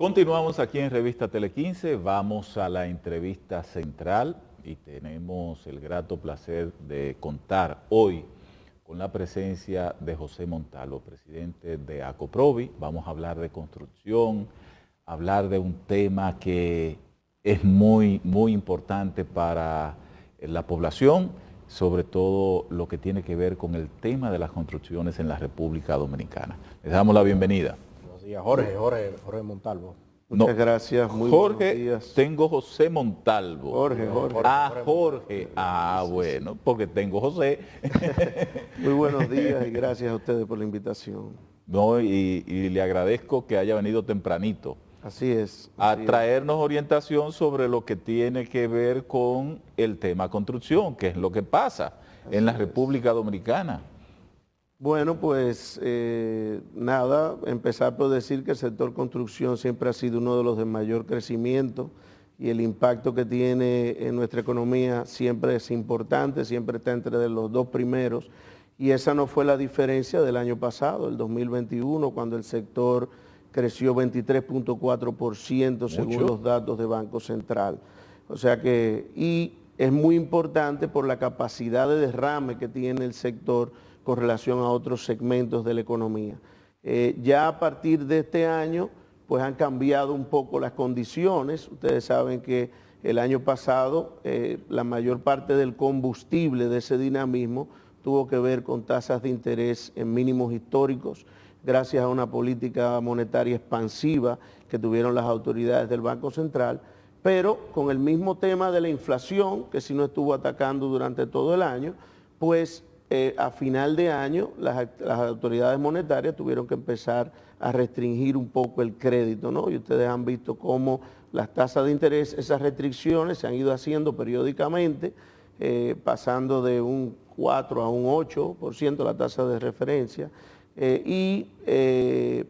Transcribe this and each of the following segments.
Continuamos aquí en Revista Tele 15, vamos a la entrevista central y tenemos el grato placer de contar hoy con la presencia de José Montalvo, presidente de ACOPROVI. Vamos a hablar de construcción, hablar de un tema que es muy importante para la población, sobre todo lo que tiene que ver con el tema de las construcciones en la República Dominicana. Les damos la bienvenida. Buenos días, Jorge Montalvo. Muchas gracias, muy Jorge, buenos días. tengo José Montalvo. Jorge. Jorge. Bueno, porque tengo José. Muy buenos días y gracias a ustedes por la invitación. No, y le agradezco que haya venido tempranito Así es. a traernos orientación sobre lo que tiene que ver con el tema construcción, que es lo que pasa en la República Dominicana. Bueno, pues nada, empezar por decir que el sector construcción siempre ha sido uno de los de mayor crecimiento y el impacto que tiene en nuestra economía siempre es importante, siempre está entre los dos primeros, y esa no fue la diferencia del año pasado, el 2021, cuando el sector creció 23.4% según los datos de Banco Central. O sea que, y es muy importante por la capacidad de derrame que tiene el sector con relación a otros segmentos de la economía. Ya a partir de este año, pues han cambiado un poco las condiciones. Ustedes saben que el año pasado la mayor parte del combustible de ese dinamismo tuvo que ver con tasas de interés en mínimos históricos, gracias a una política monetaria expansiva que tuvieron las autoridades del Banco Central, pero con el mismo tema de la inflación, que sí nos estuvo atacando durante todo el año, pues a final de año las autoridades monetarias tuvieron que empezar a restringir un poco el crédito, ¿no? Y ustedes han visto cómo las tasas de interés, esas restricciones se han ido haciendo periódicamente, pasando de un 4 a un 8% la tasa de referencia,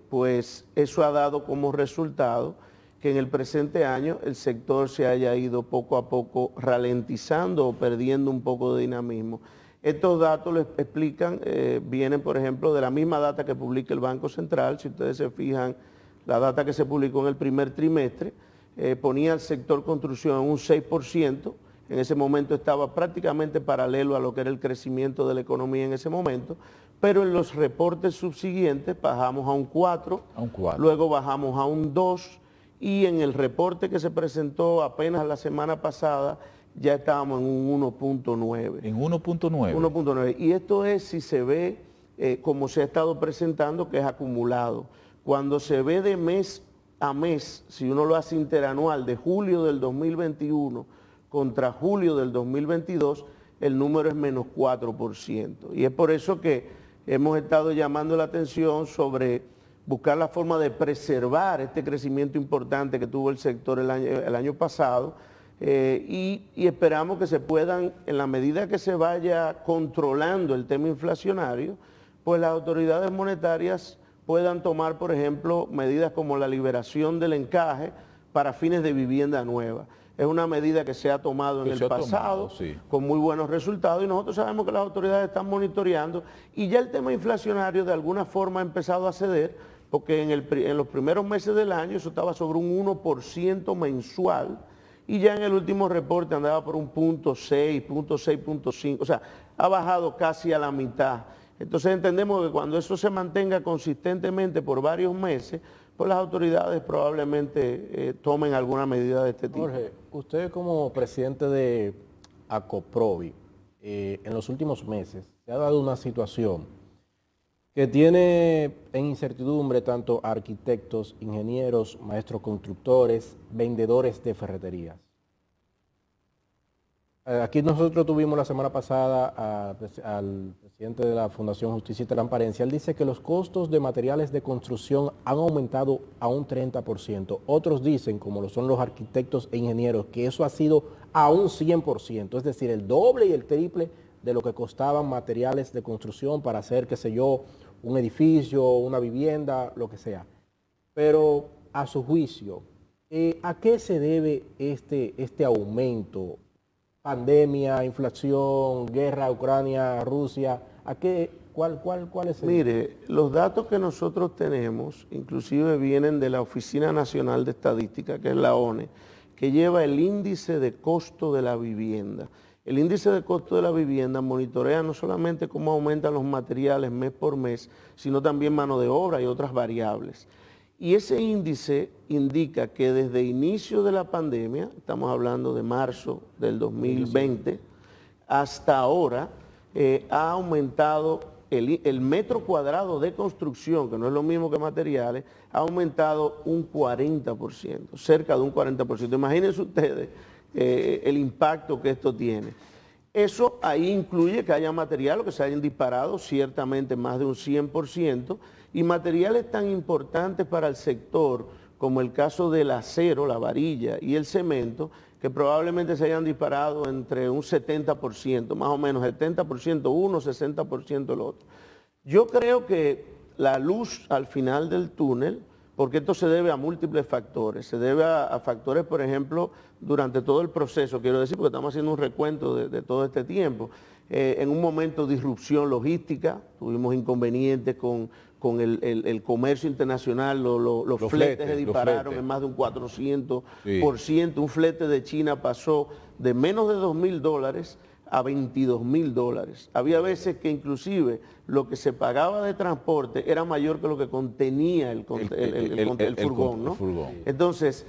pues eso ha dado como resultado que en el presente año el sector se haya ido poco a poco ralentizando o perdiendo un poco de dinamismo. Estos datos les explican, vienen por ejemplo de la misma data que publica el Banco Central. Si ustedes se fijan, la data que se publicó en el primer trimestre ponía al sector construcción en un 6%, en ese momento estaba prácticamente paralelo a lo que era el crecimiento de la economía en ese momento, pero en los reportes subsiguientes bajamos a un 4, luego bajamos a un 2, y en el reporte que se presentó apenas la semana pasada, ya estábamos en un 1.9. ¿En 1.9? 1.9. Y esto es si se ve como se ha estado presentando, que es acumulado. Cuando se ve de mes a mes, si uno lo hace interanual, de julio del 2021 contra julio del 2022, el número es menos 4%. Y es por eso que hemos estado llamando la atención sobre buscar la forma de preservar este crecimiento importante que tuvo el sector el año pasado, y esperamos que se puedan, en la medida que se vaya controlando el tema inflacionario, pues las autoridades monetarias puedan tomar, por ejemplo, medidas como la liberación del encaje para fines de vivienda nueva. Es una medida que se ha tomado en el pasado, con muy buenos resultados, y nosotros sabemos que las autoridades están monitoreando, y ya el tema inflacionario de alguna forma ha empezado a ceder, porque en los primeros meses del año eso estaba sobre un 1% mensual, y ya en el último reporte andaba por un 0.6, 0.5, o sea, ha bajado casi a la mitad. Entonces entendemos que cuando eso se mantenga consistentemente por varios meses, pues las autoridades probablemente tomen alguna medida de este tipo. Jorge, usted como presidente de ACOPROVI, en los últimos meses se ha dado una situación que tiene en incertidumbre tanto arquitectos, ingenieros, maestros constructores, vendedores de ferreterías. Aquí nosotros tuvimos la semana pasada al presidente de la Fundación Justicia y Transparencia. Él dice que los costos de materiales de construcción han aumentado a un 30%. Otros dicen, como lo son los arquitectos e ingenieros, que eso ha sido a un 100%, es decir, el doble y el triple de lo que costaban materiales de construcción para hacer, qué sé yo, un edificio, una vivienda, lo que sea. Pero a su juicio, ¿a qué se debe este aumento? Pandemia, inflación, guerra, Ucrania, Rusia, ¿Cuál es el? Mire, los datos que nosotros tenemos, inclusive vienen de la Oficina Nacional de Estadística, que es la ONE, que lleva el índice de costo de la vivienda. El índice de costo de la vivienda monitorea no solamente cómo aumentan los materiales mes por mes, sino también mano de obra y otras variables. Y ese índice indica que desde inicio de la pandemia, estamos hablando de marzo del 2020, hasta ahora ha aumentado el metro cuadrado de construcción, que no es lo mismo que materiales, ha aumentado un 40%, cerca de un 40%. Imagínense ustedes el impacto que esto tiene. Eso ahí incluye que haya materiales que se hayan disparado, ciertamente más de un 100%, y materiales tan importantes para el sector como el caso del acero, la varilla y el cemento, que probablemente se hayan disparado entre un 70%, más o menos 70% uno, 60% el otro. Yo creo que la luz al final del túnel, porque esto se debe a múltiples factores, se debe a factores, por ejemplo, durante todo el proceso, quiero decir, porque estamos haciendo un recuento de todo este tiempo. En un momento de disrupción logística, tuvimos inconvenientes con el comercio internacional, los fletes se dispararon en más de un 400%, sí. Un flete de China pasó de menos de $2,000 a $22,000. Había veces que inclusive lo que se pagaba de transporte era mayor que lo que contenía el furgón, ¿no? Entonces,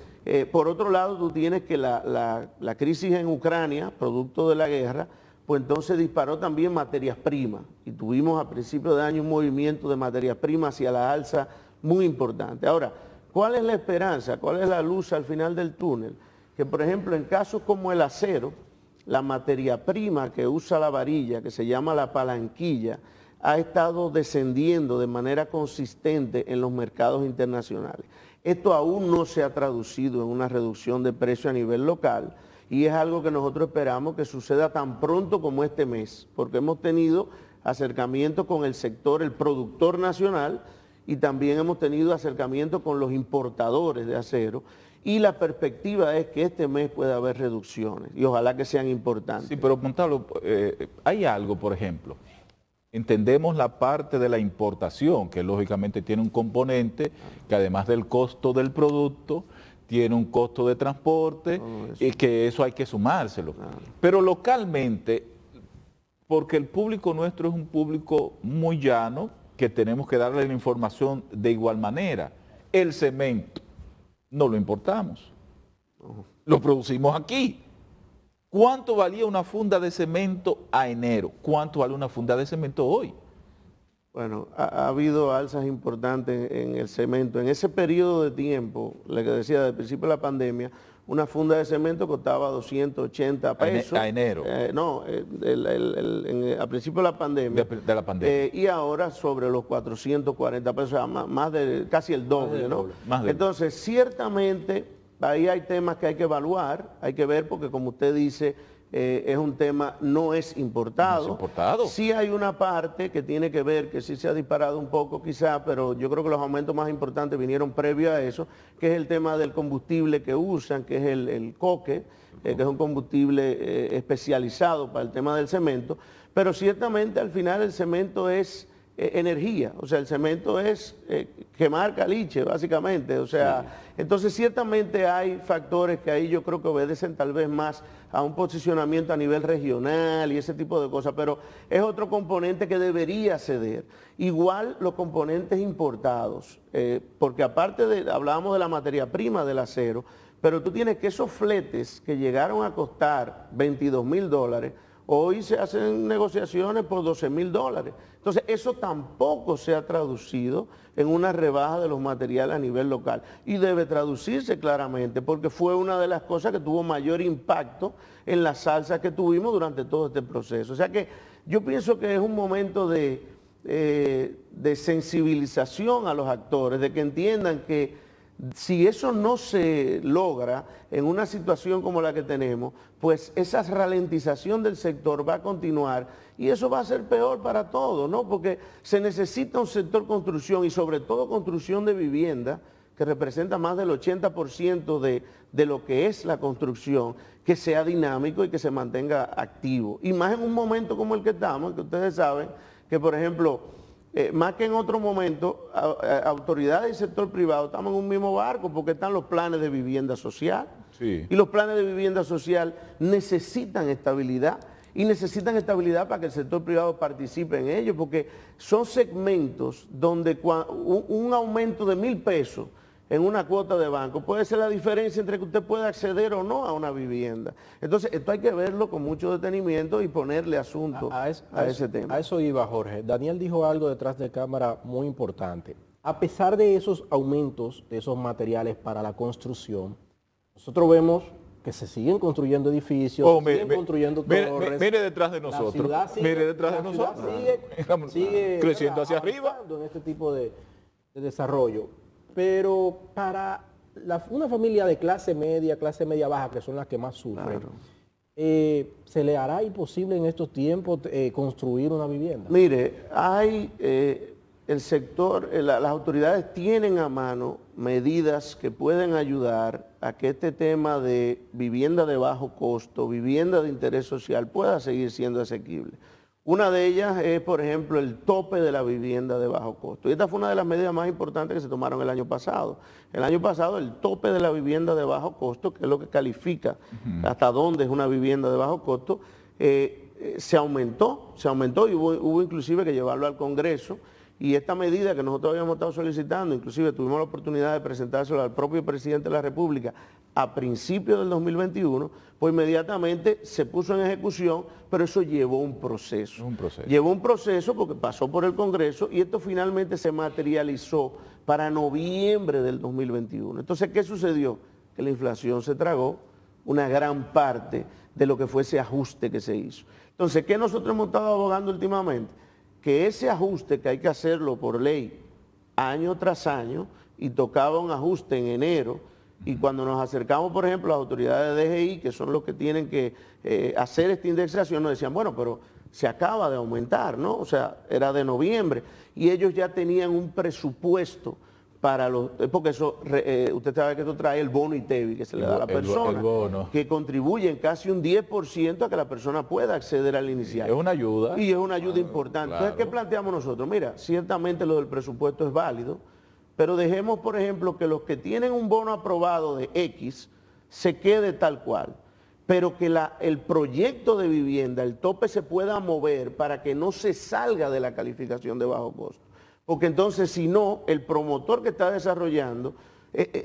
por otro lado, tú tienes que la crisis en Ucrania, producto de la guerra, pues entonces disparó también materias primas y tuvimos a principios de año un movimiento de materias primas hacia la alza muy importante. Ahora, ¿cuál es la esperanza? ¿Cuál es la luz al final del túnel? Que por ejemplo en casos como el acero, la materia prima que usa la varilla, que se llama la palanquilla, ha estado descendiendo de manera consistente en los mercados internacionales. Esto aún no se ha traducido en una reducción de precio a nivel local, y es algo que nosotros esperamos que suceda tan pronto como este mes, porque hemos tenido acercamiento con el sector, el productor nacional, y también hemos tenido acercamiento con los importadores de acero, y la perspectiva es que este mes pueda haber reducciones, y ojalá que sean importantes. Sí, pero Montalvo, hay algo, por ejemplo, entendemos la parte de la importación, que lógicamente tiene un componente que además del costo del producto, tiene un costo de transporte y que eso hay que sumárselo. Pero localmente, porque el público nuestro es un público muy llano, que tenemos que darle la información de igual manera. El cemento no lo importamos, lo producimos aquí. ¿Cuánto valía una funda de cemento a enero? ¿Cuánto vale una funda de cemento hoy? Bueno, ha habido alzas importantes en el cemento. En ese periodo de tiempo, le decía, del principio de la pandemia, una funda de cemento costaba 280 pesos. A enero. A principio de la pandemia. De la pandemia. Y ahora sobre los 440 pesos, o sea, más de casi el doble, ¿no? Entonces, ciertamente, ahí hay temas que hay que evaluar, hay que ver, porque como usted dice, es un tema, no es importado. No es importado. Sí hay una parte que tiene que ver, que sí se ha disparado un poco quizá, pero yo creo que los aumentos más importantes vinieron previo a eso, que es el tema del combustible que usan, que es el coque, que es un combustible especializado para el tema del cemento, pero ciertamente al final el cemento es energía, o sea, el cemento es quemar caliche, básicamente, o sea, entonces ciertamente hay factores que ahí yo creo que obedecen tal vez más a un posicionamiento a nivel regional y ese tipo de cosas, pero es otro componente que debería ceder. Igual los componentes importados, porque aparte hablábamos de la materia prima del acero, pero tú tienes que esos fletes que llegaron a costar $22,000, hoy se hacen negociaciones por $12,000. Entonces, eso tampoco se ha traducido en una rebaja de los materiales a nivel local. Y debe traducirse claramente, porque fue una de las cosas que tuvo mayor impacto en la salsa que tuvimos durante todo este proceso. O sea que yo pienso que es un momento de sensibilización a los actores, de que entiendan que si eso no se logra en una situación como la que tenemos, pues esa ralentización del sector va a continuar y eso va a ser peor para todos, ¿no? Porque se necesita un sector construcción y sobre todo construcción de vivienda, que representa más del 80% de lo que es la construcción, que sea dinámico y que se mantenga activo. Y más en un momento como el que estamos, que ustedes saben que, por ejemplo, más que en otro momento, autoridades y sector privado estamos en un mismo barco porque están los planes de vivienda social. Sí. Y los planes de vivienda social necesitan estabilidad y necesitan estabilidad para que el sector privado participe en ello, porque son segmentos donde un aumento de 1.000 pesos en una cuota de banco puede ser la diferencia entre que usted pueda acceder o no a una vivienda. Entonces, esto hay que verlo con mucho detenimiento y ponerle asunto a ese tema. A eso iba, Jorge. Daniel dijo algo detrás de cámara muy importante. A pesar de esos aumentos de esos materiales para la construcción, nosotros vemos que se siguen construyendo edificios, siguen construyendo torres. Mire detrás de nosotros. Mire detrás de nosotros. Sigue creciendo hacia arriba. En este tipo de desarrollo. Pero para una familia de clase media baja, que son las que más sufren, Claro. ¿se le hará imposible en estos tiempos construir una vivienda? Mire, hay el sector, las autoridades tienen a mano medidas que pueden ayudar a que este tema de vivienda de bajo costo, vivienda de interés social pueda seguir siendo asequible. Una de ellas es, por ejemplo, el tope de la vivienda de bajo costo. Y esta fue una de las medidas más importantes que se tomaron el año pasado. El año pasado el tope de la vivienda de bajo costo, que es lo que califica hasta dónde es una vivienda de bajo costo, se aumentó y hubo inclusive que llevarlo al Congreso. Y esta medida que nosotros habíamos estado solicitando, inclusive tuvimos la oportunidad de presentárselo al propio presidente de la República a principios del 2021, pues inmediatamente se puso en ejecución, pero eso llevó un proceso. Llevó un proceso porque pasó por el Congreso y esto finalmente se materializó para noviembre del 2021. Entonces, ¿qué sucedió? Que la inflación se tragó una gran parte de lo que fue ese ajuste que se hizo. Entonces, ¿qué nosotros hemos estado abogando últimamente? Que ese ajuste, que hay que hacerlo por ley año tras año, y tocaba un ajuste en enero, y cuando nos acercamos, por ejemplo, a las autoridades de DGI, que son los que tienen que hacer esta indexación, nos decían, bueno, pero se acaba de aumentar, ¿no? O sea, era de noviembre, y ellos ya tenían un presupuesto para los, porque eso, usted sabe que esto trae el bono ITEVI que se le da a la persona, que contribuye en casi un 10% a que la persona pueda acceder al inicial. Es una ayuda. Y es una ayuda importante. Claro. Entonces, ¿qué planteamos nosotros? Mira, ciertamente lo del presupuesto es válido, pero dejemos, por ejemplo, que los que tienen un bono aprobado de X se quede tal cual, pero que el proyecto de vivienda, el tope se pueda mover para que no se salga de la calificación de bajo costo. Porque entonces, si no, el promotor que está desarrollando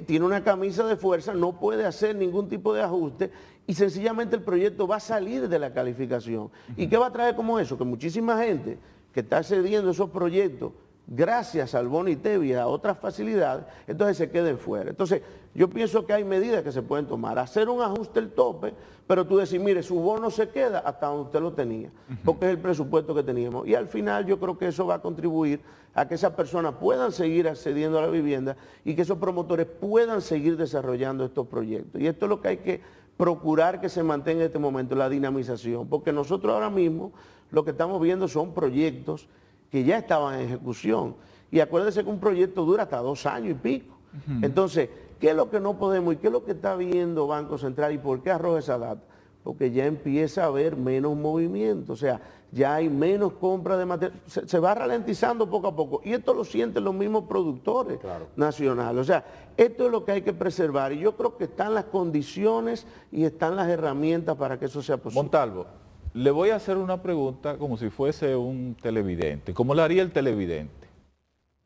tiene una camisa de fuerza, no puede hacer ningún tipo de ajuste y sencillamente el proyecto va a salir de la calificación. ¿Y qué va a traer como eso? Que muchísima gente que está accediendo a esos proyectos gracias al bono ITEVI y a otras facilidades, entonces se queden fuera. Entonces, yo pienso que hay medidas que se pueden tomar. Hacer un ajuste del tope, pero tú decir, mire, su bono se queda hasta donde usted lo tenía, porque es el presupuesto que teníamos. Y al final yo creo que eso va a contribuir a que esas personas puedan seguir accediendo a la vivienda y que esos promotores puedan seguir desarrollando estos proyectos. Y esto es lo que hay que procurar que se mantenga en este momento, la dinamización, porque nosotros ahora mismo lo que estamos viendo son proyectos que ya estaban en ejecución. Y acuérdense que un proyecto dura hasta 2 años y pico. Entonces, ¿qué es lo que no podemos y qué es lo que está viendo Banco Central y por qué arroja esa data? Porque ya empieza a haber menos movimiento, o sea, ya hay menos compra de material, se va ralentizando poco a poco. Y esto lo sienten los mismos productores nacionales. O sea, esto es lo que hay que preservar y yo creo que están las condiciones y están las herramientas para que eso sea posible. Montalvo, le voy a hacer una pregunta como si fuese un televidente, como lo haría el televidente.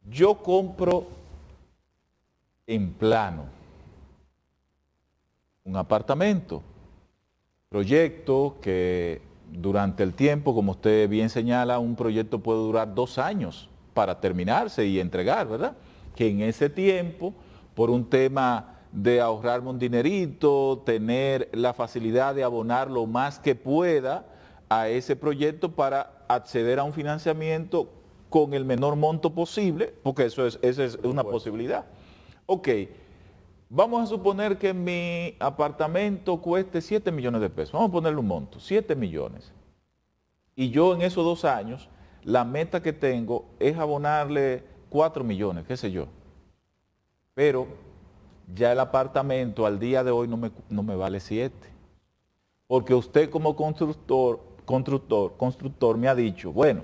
Yo compro en plano un apartamento, proyecto que durante el tiempo, como usted bien señala, un proyecto puede durar 2 años para terminarse y entregar, ¿verdad? Que en ese tiempo, por un tema de ahorrarme un dinerito, tener la facilidad de abonar lo más que pueda a ese proyecto para acceder a un financiamiento con el menor monto posible, porque esa es una posibilidad. Ok, vamos a suponer que mi apartamento cueste 7 millones de pesos, vamos a ponerle un monto, 7 millones. Y yo en esos 2 años, la meta que tengo es abonarle 4 millones, qué sé yo. Pero ya el apartamento al día de hoy no me vale 7. Porque usted como constructor me ha dicho, bueno,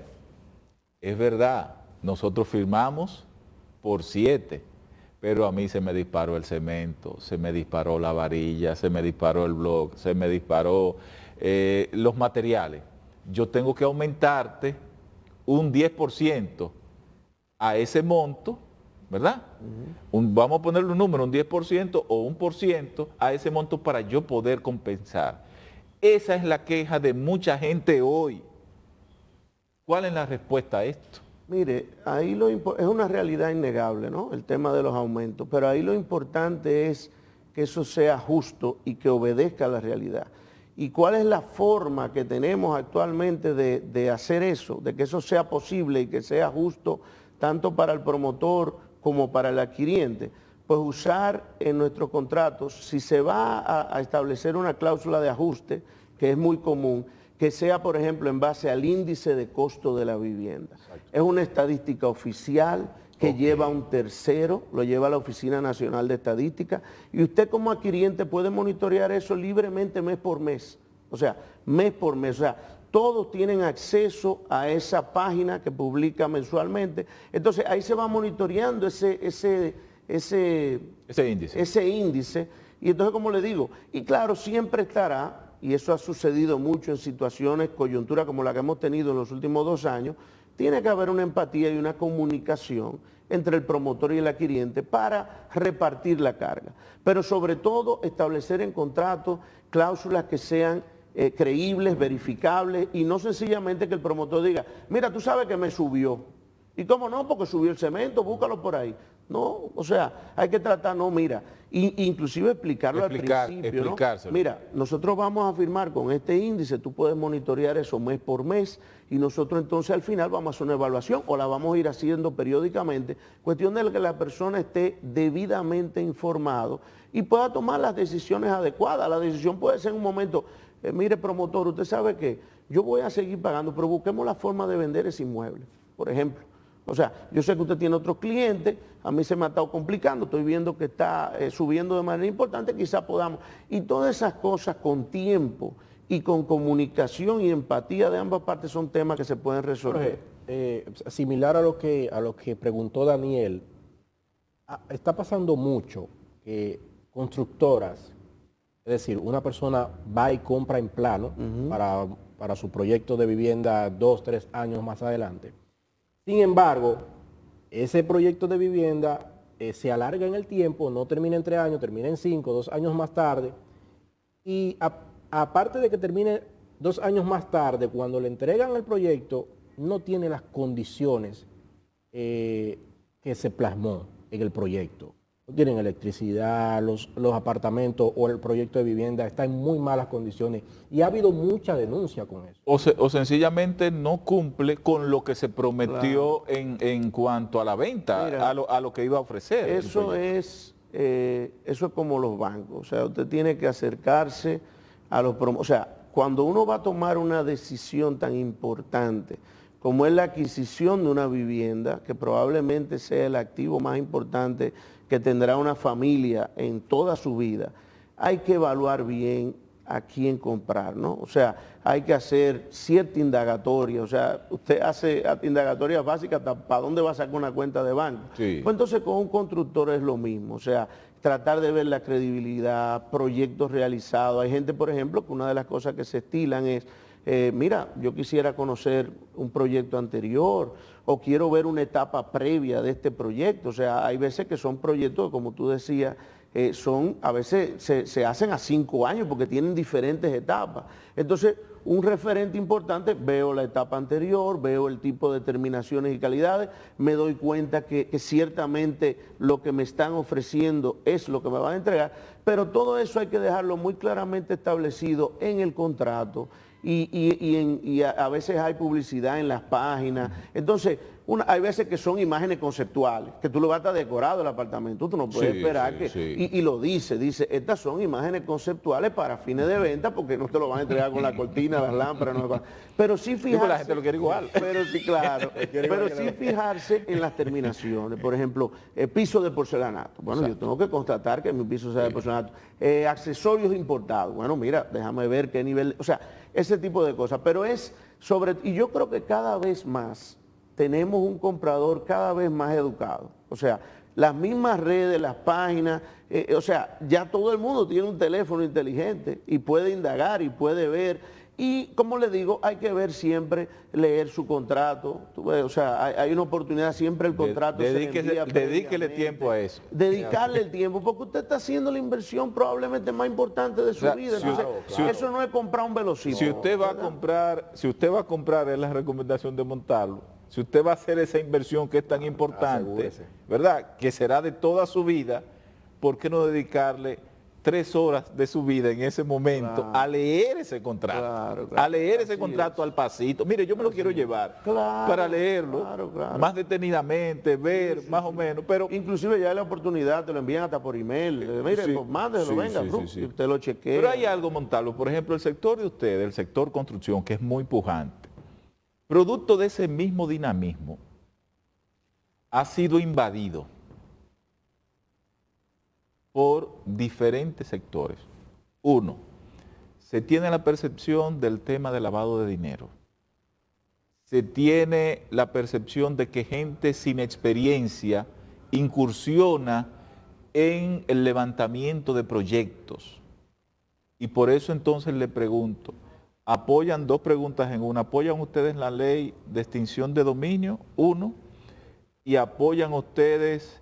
Es verdad, nosotros firmamos por 7, pero a mí se me disparó el cemento, se me disparó la varilla, se me disparó el bloque, se me disparó los materiales. Yo tengo que aumentarte un 10% a ese monto, ¿verdad? Vamos a ponerle un número, un 10% o un por ciento a ese monto para yo poder compensar. Esa es la queja de mucha gente hoy. ¿Cuál es la respuesta a esto? Mire, ahí es una realidad innegable, ¿no? El tema de los aumentos, pero ahí lo importante es que eso sea justo y que obedezca a la realidad. ¿Y cuál es la forma que tenemos actualmente de hacer eso, de que eso sea posible y que sea justo tanto para el promotor como para el adquiriente? Pues usar en nuestros contratos, si se va a establecer una cláusula de ajuste, que es muy común, que sea, por ejemplo, en base al índice de costo de la vivienda. Exacto. Es una estadística oficial que lleva un tercero, lo lleva la Oficina Nacional de Estadística, y usted como adquiriente puede monitorear eso libremente mes por mes. O sea, mes por mes. O sea, todos tienen acceso a esa página que publica mensualmente. Entonces, ahí se va monitoreando ese índice. Y entonces, como le digo, y claro, siempre estará, y eso ha sucedido mucho en situaciones, coyuntura como la que hemos tenido en los últimos 2 años, tiene que haber una empatía y una comunicación entre el promotor y el adquiriente para repartir la carga. Pero sobre todo establecer en contrato cláusulas que sean creíbles, verificables, y no sencillamente que el promotor diga, mira, tú sabes que me subió. ¿Y cómo no? Porque subió el cemento, búscalo por ahí. No, o sea, hay que tratar, no, mira, inclusive explicarlo al principio, ¿no? Mira, nosotros vamos a firmar con este índice, tú puedes monitorear eso mes por mes, y nosotros entonces al final vamos a hacer una evaluación o la vamos a ir haciendo periódicamente, cuestión de que la persona esté debidamente informado y pueda tomar las decisiones adecuadas. La decisión puede ser en un momento, mire promotor, usted sabe que yo voy a seguir pagando, pero busquemos la forma de vender ese inmueble, por ejemplo. O sea, yo sé que usted tiene otros clientes, a mí se me ha estado complicando, estoy viendo que está subiendo de manera importante, quizás podamos. Y todas esas cosas con tiempo y con comunicación y empatía de ambas partes son temas que se pueden resolver. Similar a lo que preguntó Daniel, está pasando mucho que constructoras, es decir, una persona va y compra en plano para su proyecto de vivienda 2, 3 años más adelante. Sin embargo, ese proyecto de vivienda se alarga en el tiempo, no termina en 3 años, termina en 5, 2 años más tarde. Y aparte de que termine 2 años más tarde, cuando le entregan el proyecto, no tiene las condiciones que se plasmó en el proyecto. No tienen electricidad, los apartamentos o el proyecto de vivienda está en muy malas condiciones y ha habido mucha denuncia con eso. O sencillamente no cumple con lo que se prometió en cuanto a la venta. Mira, a lo que iba a ofrecer. Eso es como los bancos. O sea, usted tiene que acercarse a los promotores. O sea, cuando uno va a tomar una decisión tan importante como es la adquisición de una vivienda, que probablemente sea el activo más importante que tendrá una familia en toda su vida, hay que evaluar bien a quién comprar, ¿no? O sea, hay que hacer cierta indagatoria, o sea, usted hace indagatorias básicas para dónde va a sacar una cuenta de banco. Sí. Pues entonces con un constructor es lo mismo, o sea, tratar de ver la credibilidad, proyectos realizados. Hay gente, por ejemplo, que una de las cosas que se estilan es, mira, yo quisiera conocer un proyecto anterior o quiero ver una etapa previa de este proyecto. O sea, hay veces que son proyectos, como tú decías, a veces se hacen a 5 años porque tienen diferentes etapas. Entonces, un referente importante, veo la etapa anterior, veo el tipo de terminaciones y calidades, me doy cuenta que ciertamente lo que me están ofreciendo es lo que me van a entregar, pero todo eso hay que dejarlo muy claramente establecido en el contrato. Y a veces hay publicidad en las páginas. Entonces, hay veces que son imágenes conceptuales, que tú lo vas a estar decorado el apartamento, tú no puedes esperar que... Sí. Y lo dice, estas son imágenes conceptuales para fines de venta, porque no te lo van a entregar con la cortina, las lámparas, no, pero sí fijarse... Sí, la gente lo quiere igual. Pero sí, claro, pero sí fijarse en las terminaciones. Por ejemplo, piso de porcelanato. Bueno, exacto, yo tengo que constatar que mi piso sea de porcelanato. Accesorios importados. Bueno, mira, déjame ver qué nivel... O sea, ese tipo de cosas. Pero es sobre... Y yo creo que cada vez más tenemos un comprador cada vez más educado. O sea, las mismas redes, las páginas, o sea, ya todo el mundo tiene un teléfono inteligente y puede indagar y puede ver. Y como les digo, hay que ver siempre, leer su contrato. O sea, hay una oportunidad, siempre el contrato Dedíquele tiempo a eso. Dedicarle el tiempo, porque usted está haciendo la inversión probablemente más importante de su vida. Entonces, eso no es comprar un velocímetro. Si usted va a comprar, es la recomendación de Montalvo. Si usted va a hacer esa inversión que es tan importante, ¿verdad? Que será de toda su vida, ¿por qué no dedicarle 3 horas de su vida en ese momento a leer ese contrato? A leer ese contrato al pasito. Mire, yo me lo quiero llevar para leerlo más detenidamente, ver más o menos. Pero inclusive ya hay la oportunidad, te lo envían hasta por email. Mire, pues mándelo, venga, y usted lo chequea. Pero hay algo, Montalvo, por ejemplo, el sector de ustedes, el sector construcción, que es muy pujante, producto de ese mismo dinamismo, ha sido invadido por diferentes sectores. Uno, se tiene la percepción del tema del lavado de dinero. Se tiene la percepción de que gente sin experiencia incursiona en el levantamiento de proyectos. Y por eso entonces le pregunto, apoyan 2 preguntas en una. ¿Apoyan ustedes la ley de extinción de dominio? 1. Y apoyan ustedes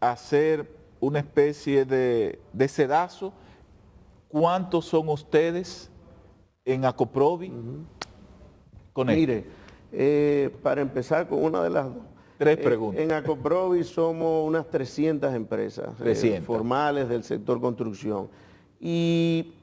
hacer una especie de sedazo. ¿Cuántos son ustedes en Acoprovi? Con Mire, para empezar con una de las 2. 3 preguntas. En Acoprovi somos unas 300 empresas 300. Formales del sector construcción. Y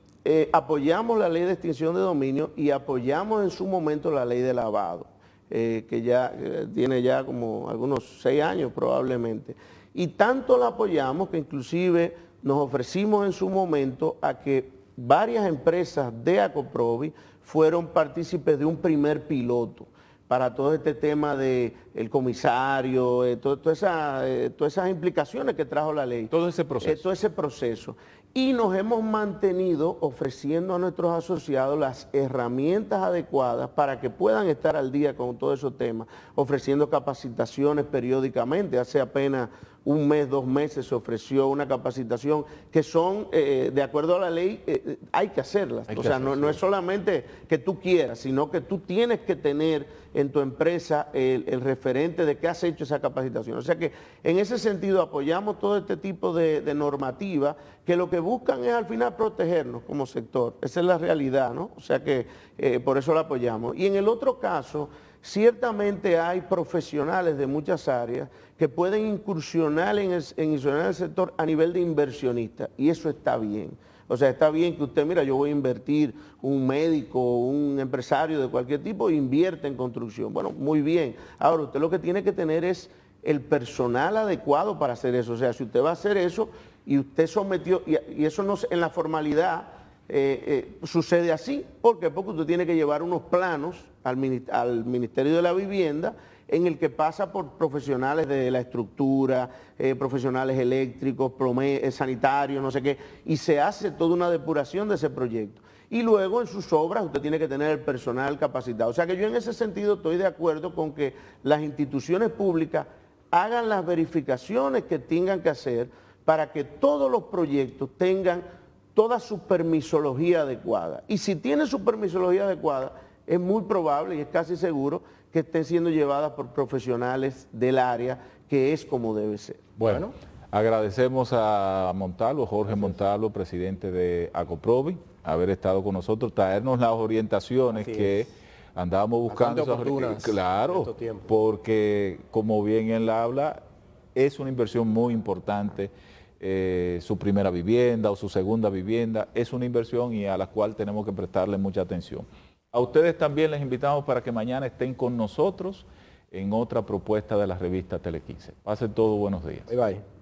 apoyamos la ley de extinción de dominio y apoyamos en su momento la ley de lavado, que ya tiene ya como algunos 6 años probablemente. Y tanto la apoyamos que inclusive nos ofrecimos en su momento a que varias empresas de Acoprovi fueron partícipes de un primer piloto para todo este tema del comisario, todas esas implicaciones que trajo la ley. Todo ese proceso. Todo ese proceso. Y nos hemos mantenido ofreciendo a nuestros asociados las herramientas adecuadas para que puedan estar al día con todos esos temas, ofreciendo capacitaciones periódicamente. Hace apenas 1 mes, 2 meses se ofreció una capacitación que son, de acuerdo a la ley, hay que hacerlas. O sea, no es solamente que tú quieras, sino que tú tienes que tener en tu empresa el referente de que has hecho esa capacitación. O sea que en ese sentido apoyamos todo este tipo de normativa que lo que buscan es al final protegernos como sector. Esa es la realidad, ¿no? O sea que por eso la apoyamos. Y en el otro caso, ciertamente hay profesionales de muchas áreas que pueden incursionar en el sector a nivel de inversionista, y eso está bien. O sea, está bien que usted, mira, yo voy a invertir, un médico, un empresario de cualquier tipo, invierte en construcción. Bueno, muy bien. Ahora, usted lo que tiene que tener es el personal adecuado para hacer eso. O sea, si usted va a hacer eso y usted sometió, y eso no en la formalidad sucede así. ¿Por qué? Porque usted tiene que llevar unos planos al Ministerio de la Vivienda en el que pasa por profesionales de la estructura, profesionales eléctricos, sanitarios, no sé qué, y se hace toda una depuración de ese proyecto. Y luego en sus obras usted tiene que tener el personal capacitado. O sea que yo en ese sentido estoy de acuerdo con que las instituciones públicas hagan las verificaciones que tengan que hacer para que todos los proyectos tengan toda su permisología adecuada. Y si tiene su permisología adecuada, es muy probable y es casi seguro que estén siendo llevadas por profesionales del área, que es como debe ser. Bueno, agradecemos a Montalvo, Jorge Montalvo, presidente de Acoprovi, haber estado con nosotros, traernos las orientaciones que andábamos buscando. Claro, porque como bien él habla, es una inversión muy importante. Su primera vivienda o su segunda vivienda es una inversión y a la cual tenemos que prestarle mucha atención. A ustedes también les invitamos para que mañana estén con nosotros en otra propuesta de la revista Tele 15. Pasen todos buenos días. Bye bye.